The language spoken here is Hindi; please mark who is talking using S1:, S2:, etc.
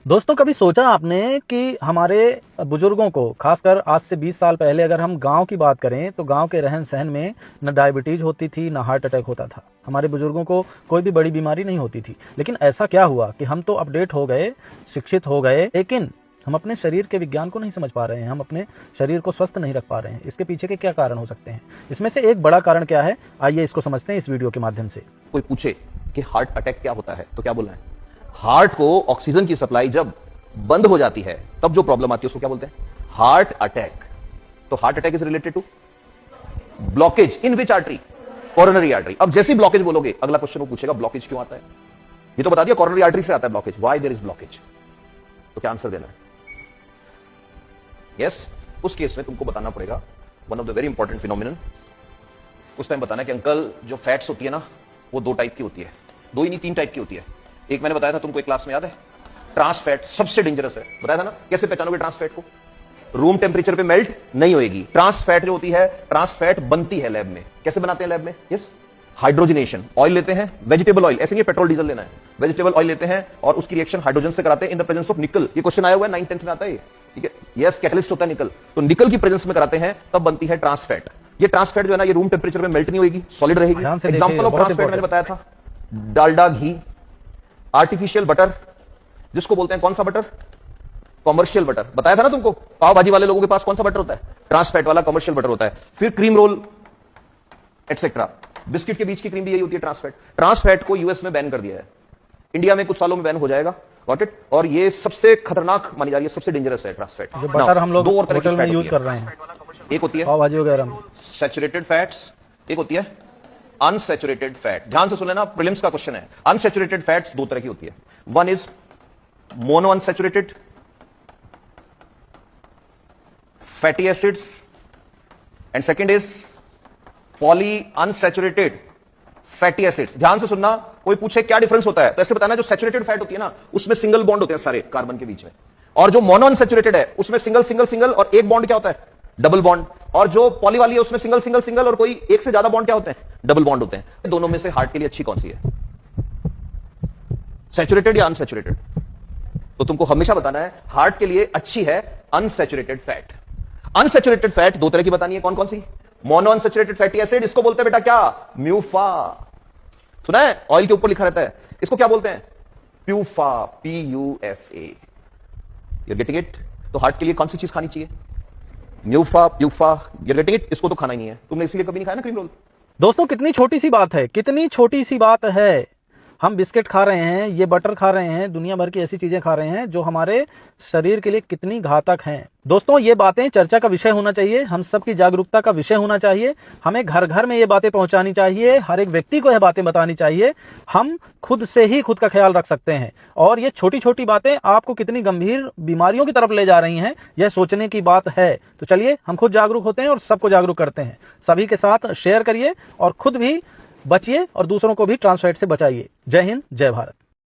S1: दोस्तों, कभी सोचा आपने कि हमारे बुजुर्गों को, खासकर आज से 20 साल पहले अगर हम गांव की बात करें तो गांव के रहन सहन में न डायबिटीज होती थी, न हार्ट अटैक होता था। हमारे बुजुर्गों को कोई भी बड़ी बीमारी नहीं होती थी। लेकिन ऐसा क्या हुआ कि हम तो अपडेट हो गए, शिक्षित हो गए, लेकिन हम अपने शरीर के विज्ञान को नहीं समझ पा रहे हैं, हम अपने शरीर को स्वस्थ नहीं रख पा रहे हैं। इसके पीछे के क्या कारण हो सकते हैं? इसमें से एक बड़ा कारण क्या है, आइए इसको समझते हैं इस वीडियो के माध्यम से।
S2: कोई पूछे कि हार्ट अटैक क्या होता है तो क्या बोलना है? हार्ट को ऑक्सीजन की सप्लाई जब बंद हो जाती है तब जो प्रॉब्लम आती है उसको क्या बोलते हैं? Heart attack. तो heart attack is related to blockage in which artery? Coronary artery. अब जैसी ब्लॉकेज बोलोगे अगला क्वेश्चन वो पूछेगा ब्लॉकेज क्यों आता है। ये तो बता दिया कोरोनरी आर्टरी से आता है blockage, why there is blockage. तो क्या आंसर देना है? यस, उस केस में तुमको बताना पड़ेगा one of the very important phenomenon. उस टाइम बताना कि अंकल जो फैट्स होती है ना वो दो टाइप की होती है, दो ही नहीं तीन टाइप की होती है। एक मैंने बताया था तुमको एक क्लास में, याद है? ट्रांस फैट सबसे डेंजरस है, बताया था ना? कैसे पहचानोगे ट्रांस फैट को? रूम टेम्परेचर पे मेल्ट नहीं होएगी। ट्रांस फैट जो होती है, ट्रांस फैट बनती है लैब में। कैसे बनाते हैं लैब में? Yes, hydrogenation. ऑयल लेते हैं, वेजिटेबल ऑयल, ऐसे नहीं पेट्रोल डीजल लेना है, वेजिटेबल ऑयल लेते हैं और उसकी रिएक्शन हाइड्रोजन से कराते हैं इन द प्रेजेंस ऑफ निकल। ये क्वेश्चन आया हुआ है 9th 10th में आता है, ठीक है? यस, कैटलिस्ट होता है निकल, तो निकल की प्रेजेंस में कराते हैं तब बनती है ट्रांस फैट। ये ट्रांस फैट जो है ना, ये रूम टेम्परेचर में मेल्ट नहीं होगी, सॉलिड रहेगी। एग्जांपल ऑफ ट्रांस फैट मैंने बताया था, डालडा घी, आर्टिफिशियल बटर, जिसको बोलते हैं कौन सा बटर? Commercial butter. बताया था ना तुमको, पाव भाजी वाले लोगों के पास कौन सा बटर होता है? ट्रांस फैट वाला कमर्शियल बटर होता है। फिर क्रीम रोल एटसेट्रा, बिस्किट के बीच की क्रीम भी यही होती है ट्रांस फैट। ट्रांस फैट को यूएस में बैन कर दिया है, इंडिया में कुछ सालों में बैन हो जाएगा, गॉट इट? और ये सबसे खतरनाक मानी जा रही है, सबसे डेंजरस है ट्रांस फैट।
S1: जो बटर हम लोग
S2: दो और तरह की
S1: होटल में
S2: फैट
S1: यूज कर रहे हैं,
S2: एक होती है
S1: पाव भाजी वगैरह में
S2: सैचुरेटेड फैट्स, एक होती है अनसैचुरेटेड फैट। ध्यान से सुन लेना, प्रीलिम्स का क्वेश्चन है। अनसैचुरेटेड फैट्स दो तरह की होती है, one is mono unsaturated fatty acids and second is poly unsaturated fatty acids. ध्यान से सुनना, कोई पूछे क्या डिफरेंस होता है तो ऐसे बताना, जो सैचुरेटेड फैट होती है ना उसमें सिंगल बॉन्ड होते हैं सारे कार्बन के बीच में, और जो मोनो अनसैचुरेटेड है उसमें सिंगल सिंगल सिंगल और एक बॉन्ड क्या होता है? Double bond. और जो पॉली वाली है उसमें सिंगल सिंगल सिंगल और कोई एक से ज्यादा बॉन्ड क्या होते हैं? डबल बॉन्ड होते हैं। दोनों में से हार्ट के लिए अच्छी कौन सी है, सैचुरेटेड या अनसैचुरेटेड? तो तुमको हमेशा बताना है हार्ट के लिए अच्छी है अनसैचुरेटेड फैट। अनसैचुरेटेड फैट दो तरह की बतानी है, कौन कौन सी? मोनो अनसैचुरेटेड फैटी एसिड, इसको बोलते हैं बेटा क्या? म्यूफा। सुना है? ऑयल के ऊपर लिखा रहता है। इसको क्या बोलते हैं? PUFA, PUFA। You getting it? तो हार्ट के लिए कौन सी चीज खानी चाहिए? म्यूफा, प्यूफा। You getting it? इसको तो खाना ही नहीं है। तुमने इसीलिए कभी नहीं खाया ना क्रीम रोल।
S1: दोस्तों, कितनी छोटी सी बात है, कितनी छोटी सी बात है। हम बिस्किट खा रहे हैं, ये बटर खा रहे हैं, दुनिया भर की ऐसी चीजें खा रहे हैं जो हमारे शरीर के लिए कितनी घातक हैं। दोस्तों, ये बातें चर्चा का विषय होना चाहिए, हम सबकी जागरूकता का विषय होना चाहिए। हमें घर घर में ये बातें पहुंचानी चाहिए, हर एक व्यक्ति को ये बातें बतानी चाहिए। हम खुद से ही खुद का ख्याल रख सकते हैं, और ये छोटी छोटी बातें आपको कितनी गंभीर बीमारियों की तरफ ले जा रही हैं, यह सोचने की बात है। तो चलिए हम खुद जागरूक होते हैं और सबको जागरूक करते हैं। सभी के साथ शेयर करिए और खुद भी बचिए और दूसरों को भी ट्रांस फैट से बचाइए। जय हिंद, जय भारत।